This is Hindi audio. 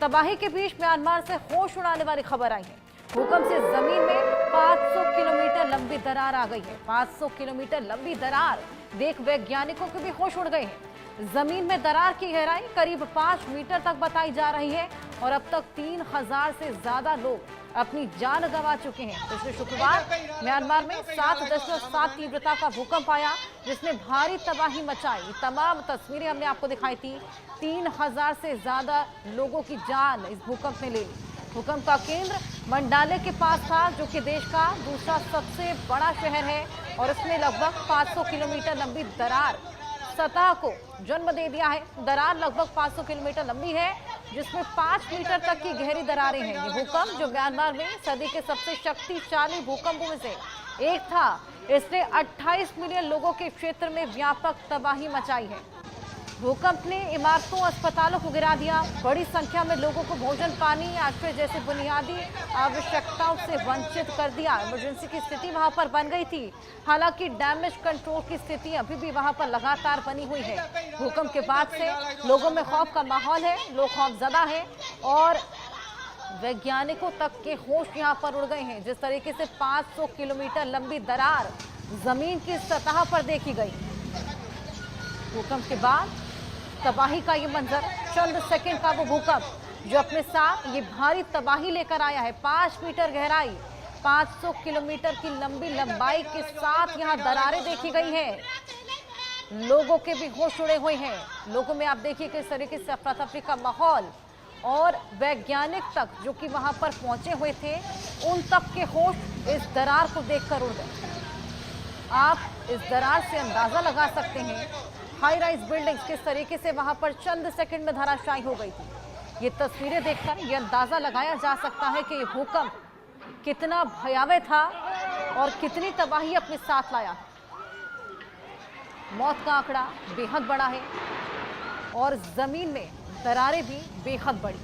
तबाही के बीच म्यांमार से होश उड़ाने वाली खबर आई है। भूकंप से जमीन में 500 किलोमीटर लंबी दरार आ गई है। 500 किलोमीटर लंबी दरार देख वैज्ञानिकों के भी होश उड़ गए हैं। जमीन में दरार की गहराई करीब 5 मीटर तक बताई जा रही है और अब तक 3000 से ज्यादा लोग अपनी जान गंवा चुके हैं। पिछले शुक्रवार म्यांमार में 7.7 तीव्रता का भूकंप आया, जिसने भारी तबाही मचाई। तमाम तस्वीरें हमने आपको दिखाई थी। 3000 से ज्यादा लोगों की जान इस भूकंप ने ले ली। भूकंप का केंद्र मंडाले के पास था, जो कि देश का दूसरा सबसे बड़ा शहर है और इसमें लगभग 500 किलोमीटर लंबी दरार सतह को जन्म दे दिया है। दरार लगभग 500 किलोमीटर लंबी है, जिसमें 5 मीटर तक की गहरी दरारें हैं। ये भूकंप, जो म्यांमार में सदी के सबसे शक्तिशाली भूकंपों में से एक था, इसने 28 मिलियन लोगों के क्षेत्र में व्यापक तबाही मचाई है। भूकंप ने इमारतों, अस्पतालों को गिरा दिया। बड़ी संख्या में लोगों को भोजन, पानी, आश्रय जैसे बुनियादी आवश्यकताओं से वंचित कर दिया। इमरजेंसी की स्थिति वहां पर बन गई थी। हालांकि डैमेज कंट्रोल की स्थिति अभी भी वहां पर लगातार बनी हुई है। भूकंप के बाद से लोगों में खौफ का माहौल है, लोग खौफजदा है और वैज्ञानिकों तक के होश यहां पर उड़ गए हैं। जिस तरीके से 500 किलोमीटर लंबी दरार जमीन की सतह पर देखी गई। भूकंप के बाद तबाही का ये मंजर, चंद सेकंड का वो भूकंप जो अपने साथ ये भारी तबाही लेकर आया है। 5 मीटर गहराई, 500 किलोमीटर की लंबी लंबाई के साथ यहाँ दरारें देखी गई हैं। लोगों के भी होश उड़े हुए हैं। लोगों में आप देखिए किस तरीके से अफरा तफरी का माहौल, और वैज्ञानिक तक जो कि वहां पर पहुंचे हुए थे, उन तक के होश इस दरार को देखकर उड़ गए। आप इस दरार से अंदाजा लगा सकते हैं हाई राइज बिल्डिंग्स किस तरीके से वहां पर चंद सेकंड में धराशायी हो गई थी। ये तस्वीरें देखकर ये अंदाजा लगाया जा सकता है कि ये भूकंप कितना भयावह था और कितनी तबाही अपने साथ लाया। मौत का आंकड़ा बेहद बड़ा है और जमीन में दरारें भी बेहद बड़ी।